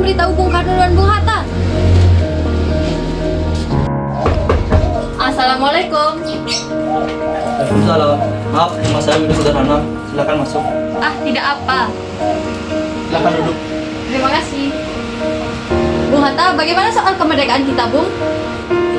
memberitahu Bung Karno dan Bung Hatta. Assalamualaikum. Waalaikumsalam. Maaf, nama saya Widu Sederhana. Silakan masuk. Ah, tidak apa. Silakan duduk. Terima kasih. Bung Hatta, bagaimana soal kemerdekaan kita, Bung?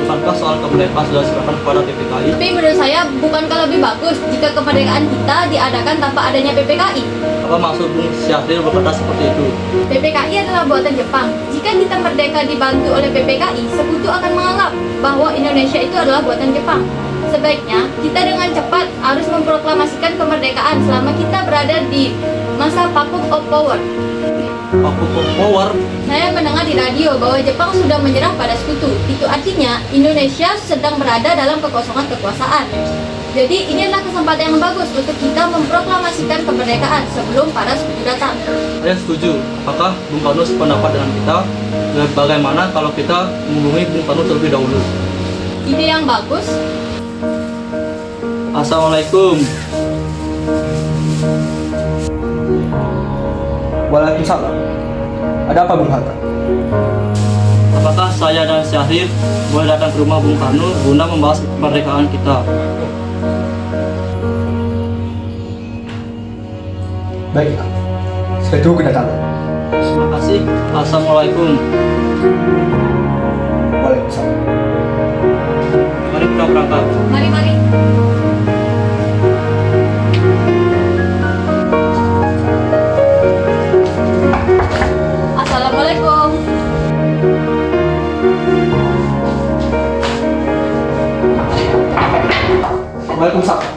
Bukankah soal kemerdekaan sudah diserahkan kepada PPKI? Tapi menurut saya, bukankah lebih bagus jika kemerdekaan kita diadakan tanpa adanya PPKI? Apa maksud Bung Syahrir berkata seperti itu? PPKI adalah buatan Jepang. Jika kita merdeka dibantu oleh PPKI, sekutu akan menganggap bahwa Indonesia itu adalah buatan Jepang. Sebaiknya, kita dengan cepat harus memproklamasikan kemerdekaan selama kita berada di masa vacuum of power. Vacuum of power? Saya mendengar di radio bahwa Jepang sudah menyerah pada sekutu. Itu artinya Indonesia sedang berada dalam kekosongan kekuasaan. Jadi ini adalah kesempatan yang bagus untuk kita memproklamasikan kemerdekaan sebelum para sekutu datang. Saya setuju. Apakah Bung Karno sependapat dengan kita? Dan bagaimana kalau kita menghubungi Bung Karno terlebih dahulu? Ide yang bagus. Assalamualaikum. Waalaikumsalam. Ada apa Bung Hatta? Apakah saya dan Syahrir boleh datang ke rumah Bung Karno guna membahas kemerdekaan kita? Baiklah, saya tunggu kedatangan. Terima kasih. Assalamualaikum. Waalaikumsalam. Mari kita berangkat. Mari. Assalamualaikum. Waalaikumsalam.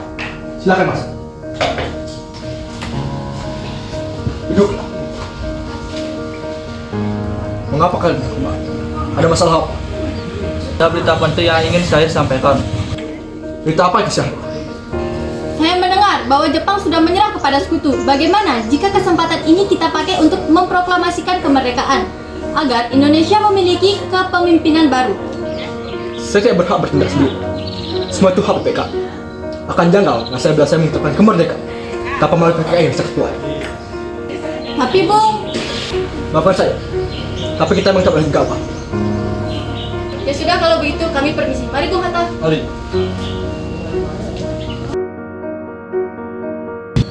Silakan masuk. Duduklah. Mengapa kalian kemari? Ada masalah apa? Ada berita penting yang ingin saya sampaikan. Berita apa itu Syahrir? Saya mendengar bahwa Jepang sudah menyerah kepada sekutu. Bagaimana jika kesempatan ini kita pakai untuk memproklamasikan kemerdekaan agar Indonesia memiliki kepemimpinan baru? Saya tidak berhak bertindak sendiri. Semua itu hak PPKI. Akan janggal jika saya berhasil mengucapkan kemerdekaan tanpa melalui PPKI yang saya ketuai. Tapi Bung, Maafkan saya, tapi kita memang tak boleh gegabah. ya sudah kalau begitu kami permisi. Mari Bung Hatta. Mari.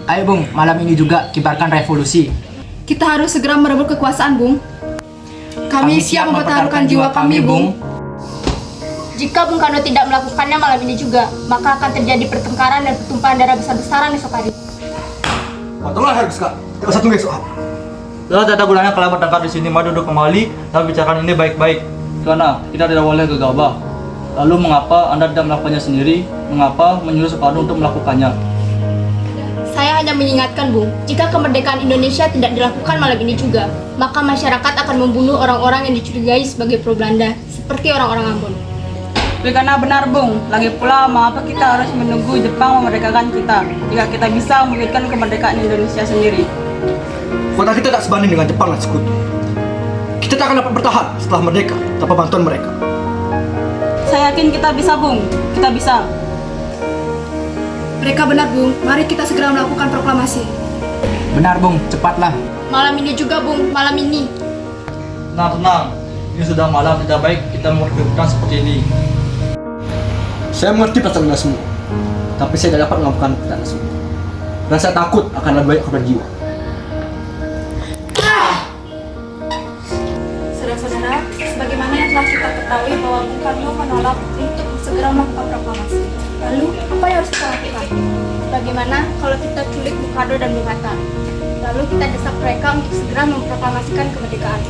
Ayo Bung, malam ini juga kibarkan revolusi. Kita harus segera merebut kekuasaan, Bung. Kami siap mempertaruhkan jiwa kami, Bung. Jika Bung Karno tidak melakukannya malam ini juga, maka akan terjadi pertengkaran dan pertumpahan darah besar-besaran esok hari. Potonglah harus kak, tidak usah tunggu esok hari. Sudah tidak ada gunanya kalian bertengkar di sini. Mari duduk kembali dan bicarakan ini baik-baik. Karena kita tidak boleh gegabah. Lalu mengapa Anda tidak melakukannya sendiri? Mengapa menyuruh Soekarno untuk melakukannya? Saya hanya mengingatkan, Bung, jika kemerdekaan Indonesia tidak dilakukan malam ini juga, maka masyarakat akan membunuh orang-orang yang dicurigai sebagai pro Belanda, seperti orang-orang Ambon. Tapi karena benar Bung, lagi pula mengapa kita harus menunggu Jepang memerdekakan kita jika kita bisa mewujudkan kemerdekaan Indonesia sendiri? Kota kita tak sebanding dengan Jepang dan sekutu. Kita tak akan dapat bertahan setelah merdeka tanpa bantuan mereka. Saya yakin kita bisa Bung, kita bisa. Mereka benar, Bung. Mari kita segera melakukan proklamasi. Benar Bung, cepatlah. Malam ini juga, Bung, malam ini. Tenang. Ini sudah malam, tidak baik kita memperkerutan seperti ini. Saya mengerti perasaan Anda semua, tapi saya tidak dapat melakukan perkataan tersebut. Dan saya takut akan ada banyak korban jiwa. Saudara-saudara, sebagaimana yang telah kita ketahui bahwa Bung Karno menolak untuk segera melakukan proklamasi. Lalu, apa yang harus kita lakukan? Bagaimana kalau kita culik Bung Karno dan Bung Hatta? Lalu kita desak mereka untuk segera memproklamasikan kemerdekaan.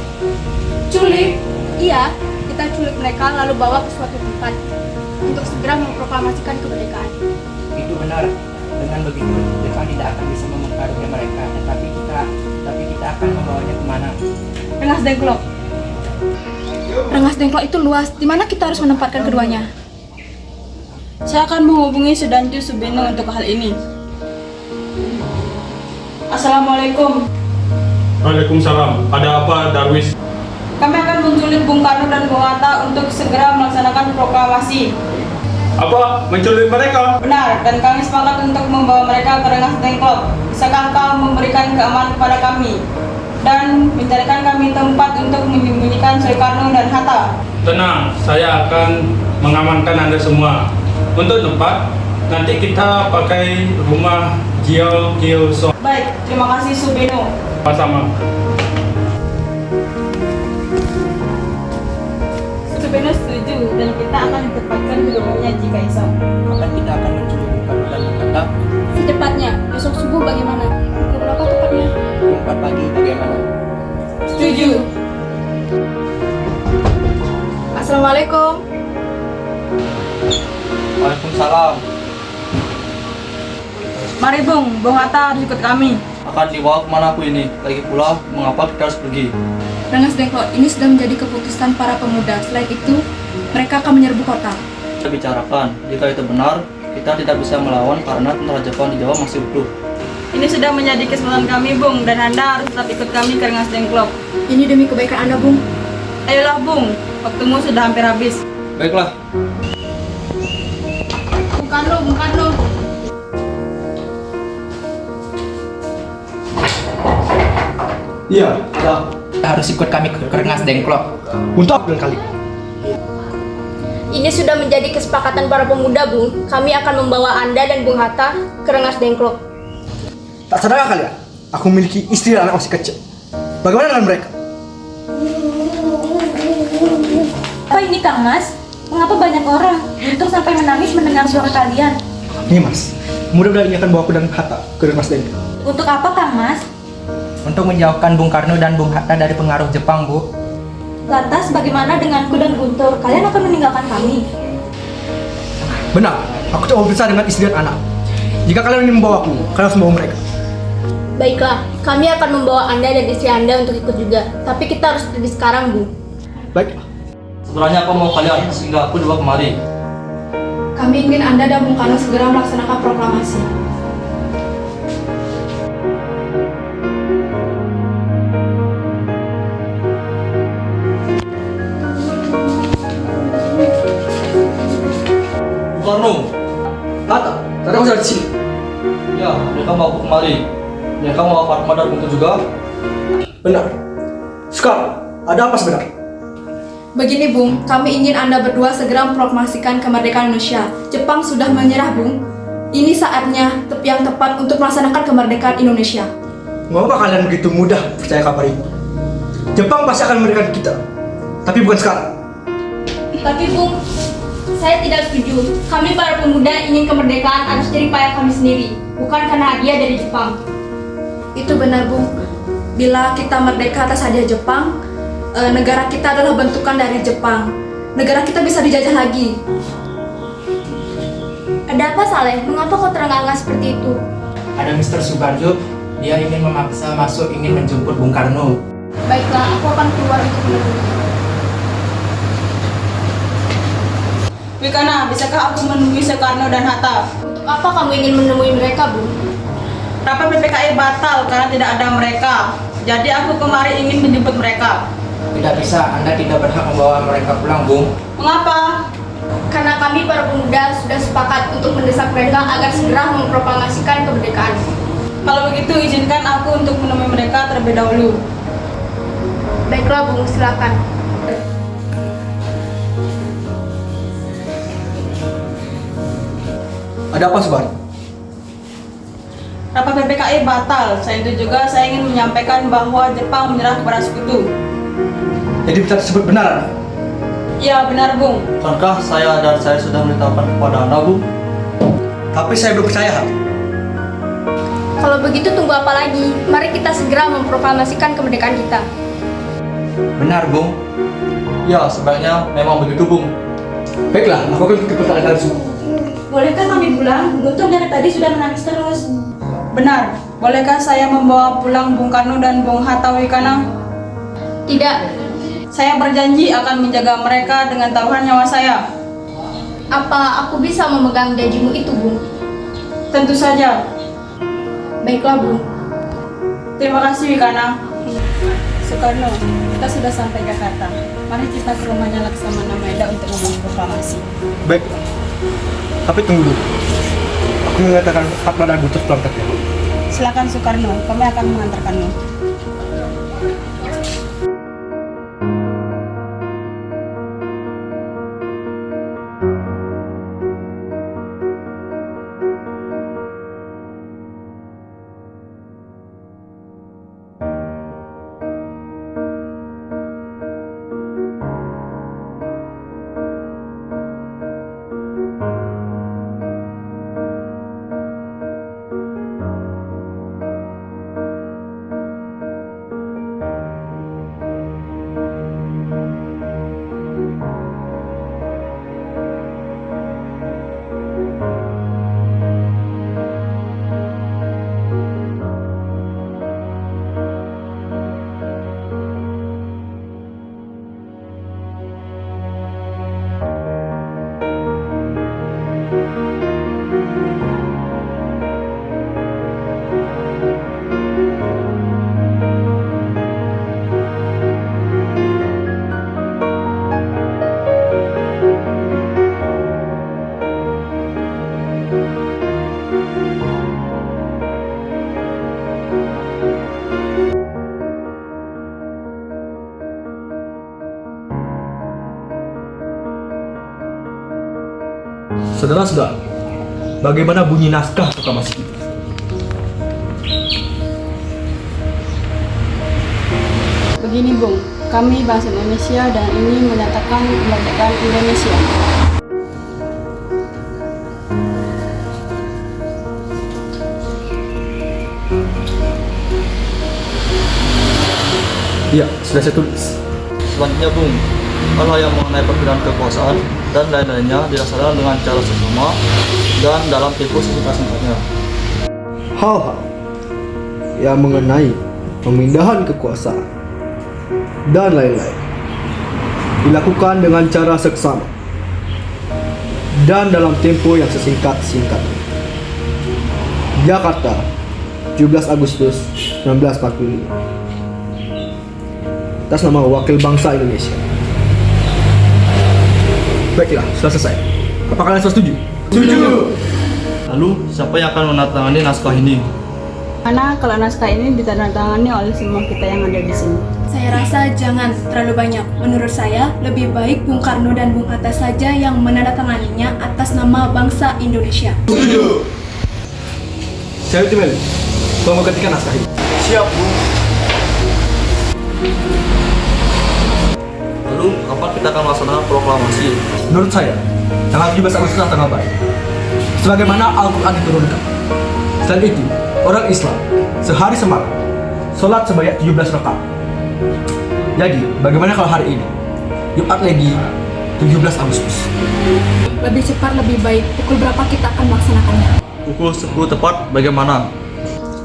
Culik! Iya, kita culik mereka lalu bawa ke suatu tempat untuk segera memproklamasikan kemerdekaan. Itu benar. Dengan begitu, Jepang tidak akan bisa mempengaruhi mereka. Tapi kita akan membawanya kemana? Rengas Dengklok. Rengas Dengklok itu luas. Di mana kita harus menempatkan keduanya? Saya akan menghubungi Sudanju Subeno untuk hal ini. Assalamualaikum. Waalaikumsalam. Ada apa, Darwis? Kami akan menculik Bung Karno dan Bung Hatta untuk segera melaksanakan proklamasi. Apa? Menculik mereka? Benar, dan kami sepakat untuk membawa mereka ke Rengas Dengklok. Bisakah kau memberikan keamanan kepada kami? dan mencarikan kami tempat untuk menyembunyikan Soekarno dan Hatta. Tenang, saya akan mengamankan Anda semua. Untuk tempat, nanti kita pakai rumah Gio Song. Baik, terima kasih Subeno. Sama-sama. Subeno setuju dan kita akan ditempatkan di rumahnya jika bisa. Kapan kita akan menculik Bung Karno dan Bung Hatta? Secepatnya, besok subuh bagaimana? Pukul berapa tepatnya? 4 pagi bagaimana? Setuju. Assalamualaikum. Waalaikumsalam. Mari Bung Hatta harus ikut kami. Akan dibawa kemana aku ini? Lagi pula, mengapa kita harus pergi? Rengas Dengklok, ini sudah menjadi keputusan para pemuda. Selain itu, mereka akan menyerbu kota. Kita bicarakan, jika itu benar, kita tidak bisa melawan karena tentara Jepang di Jawa masih utuh. Ini sudah menjadi kesempatan kami Bung, dan Anda harus tetap ikut kami ke Rengas Dengklok. Ini demi kebaikan Anda, Bung. Ayolah Bung, waktumu sudah hampir habis. Baiklah, Bung Karno. Iya, ya. Kita harus ikut kami ke Rengas Dengklok. Untuk apa kali? Ini sudah menjadi kesepakatan para pemuda, Bung. Kami akan membawa Anda dan Bung Hatta ke Rengas Dengklok. Tak sadarkah kalian? Aku memiliki istri dan anak masih kecil. Bagaimana dengan mereka? Apa ini, Kang Mas? Mengapa banyak orang untung sampai menangis mendengar suara kalian? Nih Mas, mudah-mudahan ini akan bawa aku dan Hatta ke Rengas Dengklok. Untuk apa, Kang Mas? Untuk menjauhkan Bung Karno dan Bung Hatta dari pengaruh Jepang, Bu. Lantas bagaimana denganku dan Guntur? Kalian akan meninggalkan kami? Benar, aku coba berpisah dengan istri dan anak. Jika kalian ingin membawa aku, kalian harus membawa mereka. Baiklah, kami akan membawa Anda dan istri Anda untuk ikut juga. Tapi kita harus pergi sekarang, Bu. Baiklah. sebenarnya apa mau kalian sehingga aku dibawa kemari? Kami ingin Anda dan Bung Karno segera melaksanakan proklamasi. Soekarno, Hatta, tadi aku sudah di sini. ya mereka mau aku kemari. Mereka mau Fatma dan Guntur juga. Benar. Sekarang, ada apa sebenarnya? Begini Bung, kami ingin Anda berdua segera memproklamasikan kemerdekaan Indonesia. Jepang sudah menyerah Bung. Ini saatnya yang tepat untuk melaksanakan kemerdekaan Indonesia. Mengapa kalian begitu mudah percaya kabar itu? Jepang pasti akan memberikan kita, tapi bukan sekarang. Tapi Bung, saya tidak setuju. Kami para pemuda ingin kemerdekaan atas jerih payah kami sendiri, bukan karena hadiah dari Jepang. Itu benar Bung. Bila kita merdeka atas hadiah Jepang, negara kita adalah bentukan dari Jepang. Negara kita bisa dijajah lagi. Ada apa Saleh? Mengapa kau terengah-engah seperti itu? Ada Mr. Subarjo, dia ingin memaksa masuk, ingin menjemput Bung Karno. Baiklah, aku akan keluar untuk menunggu. Wikana, bisakah aku menemui Soekarno dan Hatta? Untuk apa kamu ingin menemui mereka, Bu? Rapat PPKI batal karena tidak ada mereka. Jadi aku kemari ingin menjemput mereka. Tidak bisa, Anda tidak berhak membawa mereka pulang, Bung. Mengapa? Karena kami para pemuda sudah sepakat untuk mendesak mereka agar segera memproklamasikan kemerdekaan. Kalau begitu, izinkan aku untuk menemui mereka terlebih dahulu. Baiklah, Bung, silakan. Ada apa sebenarnya? Rapat PPKI batal. Selain itu juga saya ingin menyampaikan bahwa Jepang menyerah kepada sekutu. Jadi bisa disebut benar. Ya, benar, Bung. Bukankah saya sudah memberitahukan kepada Anda, Bu? Tapi saya belum percaya. Kalau begitu tunggu apa lagi? Mari kita segera memproklamasikan kemerdekaan kita. Benar, Bung. Ya, sebaiknya memang begitu, Bung. Baiklah, aku akan ikut pertanyaan semua. Bolehkah kami pulang? Guntur dari tadi sudah menangis terus. Benar. Bolehkah saya membawa pulang Bung Karno dan Bung Hatta Wikana? Tidak. Saya berjanji akan menjaga mereka dengan taruhan nyawa saya. Apa aku bisa memegang janjimu itu, Bung? Tentu saja. Baiklah, Bung. Terima kasih, Wikana. Soekarno, kita sudah sampai Jakarta. Mari kita ke rumahnya Laksamana Maeda untuk membuat proklamasi. Baiklah. Tapi tunggu dulu. Aku mengatakan Fatma dan Guntur pulang kerja. Silakan Soekarno, kami akan mengantarkanmu. Saudara-saudara, bagaimana bunyi naskah proklamasi itu? Begini Bung, kami bangsa Indonesia dan ini menyatakan kemerdekaan Indonesia. Iya, sudah saya tulis. Selanjutnya Bung, hal yang mengenai perbedaan kekuasaan dan lain-lainnya dilaksanakan dengan cara seksama dan dalam tempo singkat-singkatnya. Hal-hal yang mengenai pemindahan kekuasaan dan lain-lain dilakukan dengan cara seksama dan dalam tempo yang sesingkat-singkatnya. Jakarta, 17 Agustus 1945. Atas nama Wakil Bangsa Indonesia. Baiklah, sudah selesai. Apa kalian semua setuju? Lalu, siapa yang akan menandatangani naskah ini? Karena kalau naskah ini ditandatangani oleh semua kita yang ada di sini. Saya rasa jangan terlalu banyak. Menurut saya, lebih baik Bung Karno dan Bung Hatta saja yang menandatanganinya atas nama bangsa Indonesia. Saya Timel, tolong ketikkan naskah ini. Siap, Bu. Lalu, kapan kita akan melaksanakan proklamasi? Menurut saya, tanggal 17 Agustus adalah tanggal baik. Sebagaimana Al-Quran diturunkan. Selain itu, orang Islam sehari semalam sholat sebanyak 17 rakaat. Jadi, bagaimana kalau hari ini Jumat Legi 17 Agustus? Lebih cepat lebih baik. Pukul berapa kita akan melaksanakannya? Pukul 10 tepat, bagaimana?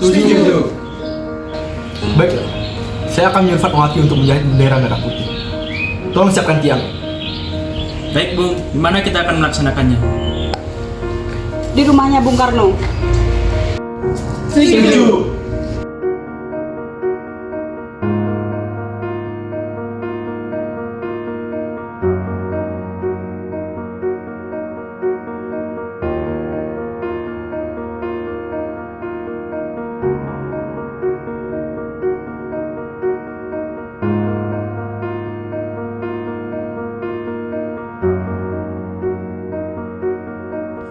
Setuju. Baiklah, saya akan menyuruh Fatmawati untuk menjahit bendera merah putih. Tolong siapkan tiang. Baik Bung, di mana kita akan melaksanakannya? Di rumahnya Bung Karno. Setuju.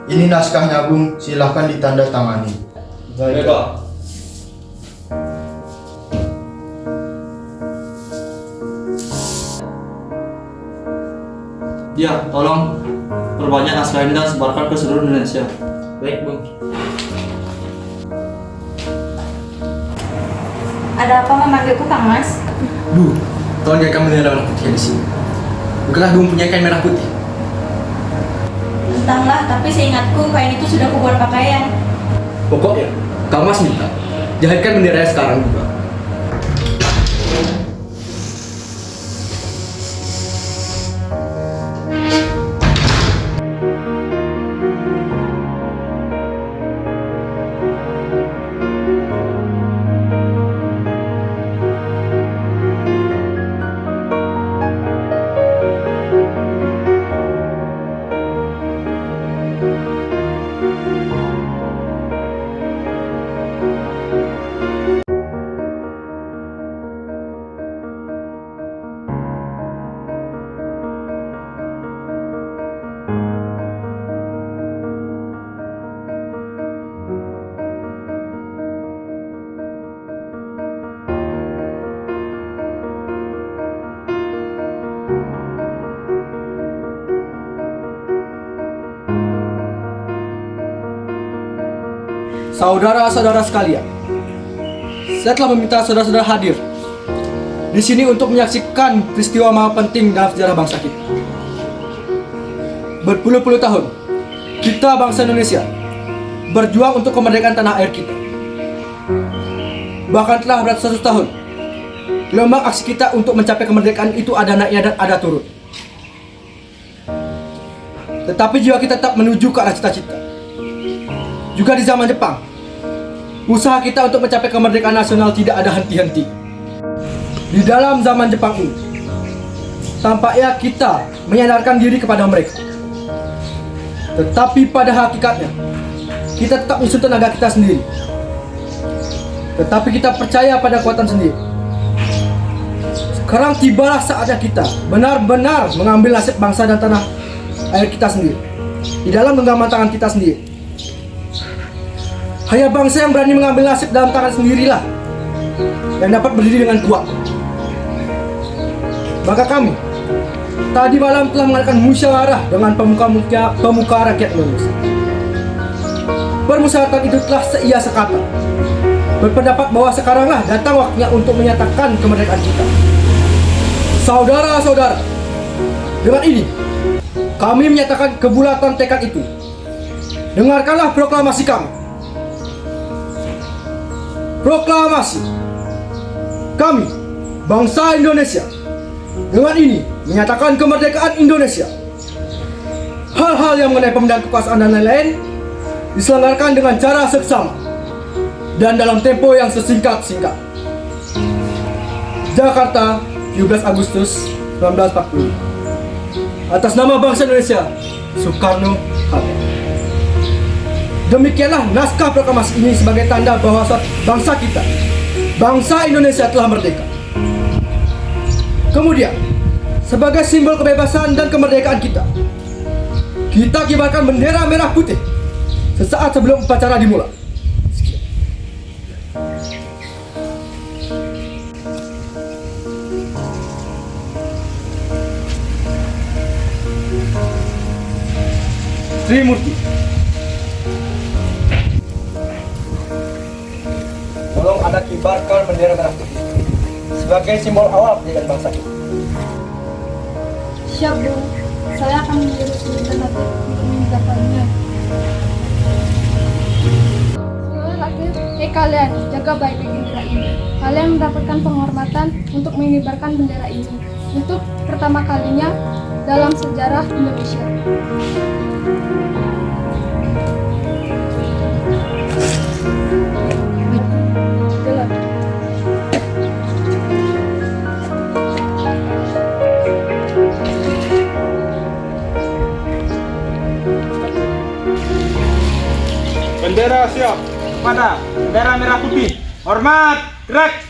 Ini naskahnya Bung, silahkan ditandatangani. Baik, Pak. Ya, tolong perbanyak naskah ini dan sebarkan ke seluruh Indonesia. Baik Bung. Ada apa memanggilku Kang Mas? Bu, tolong jadikan bendera merah putih di sini. Bukankah Bung punya kain merah putih? Entahlah, tapi seingatku kain itu sudah kubuat pakaian. Pokoknya, Kang Mas minta jahitkan benderanya sekarang juga. Saudara-saudara sekalian, saya telah meminta saudara-saudara hadir di sini untuk menyaksikan peristiwa maha penting dalam sejarah bangsa kita. Berpuluh-puluh tahun, kita bangsa Indonesia berjuang untuk kemerdekaan tanah air kita. Bahkan telah beratus-ratus tahun, gelombang aksi kita untuk mencapai kemerdekaan itu ada naiknya dan ada turun. Tetapi jiwa kita tetap menuju ke arah cita-cita. Juga di zaman Jepang, usaha kita untuk mencapai kemerdekaan nasional tidak ada henti-henti. Di dalam zaman Jepang ini, tampaknya kita menyandarkan diri kepada mereka. Tetapi pada hakikatnya, kita tetap menyusun tenaga kita sendiri. Tetapi kita percaya pada kekuatan sendiri. Sekarang tibalah saatnya kita benar-benar mengambil nasib bangsa dan tanah air kita sendiri di dalam genggaman tangan kita sendiri. Hanya bangsa yang berani mengambil nasib dalam tangan sendirilah yang dapat berdiri dengan kuat. Maka kami tadi malam telah mengadakan musyawarah dengan pemuka rakyat Indonesia. Permusyawaratan itu telah seia sekata, berpendapat bahwa sekaranglah datang waktunya untuk menyatakan kemerdekaan kita. Saudara-saudara, dengan ini kami menyatakan kebulatan tekad itu. Dengarkanlah proklamasi kami. Proklamasi kami, bangsa Indonesia, dengan ini menyatakan kemerdekaan Indonesia. Hal-hal yang mengenai pemilihan kekuasaan dan lain-lain diselenggarakan dengan cara seksama dan dalam tempo yang sesingkat-singkat. Jakarta, 17 Agustus 1945. Atas nama bangsa Indonesia, Soekarno-Hatta. Demikianlah naskah proklamasi ini sebagai tanda bahwa bangsa kita, bangsa Indonesia telah merdeka. Kemudian, sebagai simbol kebebasan dan kemerdekaan kita kibarkan bendera merah putih sesaat sebelum upacara dimulai. Sekian. Trimurti, tolong Anda kibarkan bendera merah putih sebagai simbol awal pendidikan bangsa kita. Siap, Bu. Saya akan menjadi seluruh nanti untuk mengibarkannya. Seluruh rakyat, kalian jaga baik-baik bendera ini. Kalian mendapatkan penghormatan untuk mengibarkan bendera ini untuk pertama kalinya dalam sejarah Indonesia. Bendera siap. Pada bendera merah putih. Hormat, gerak.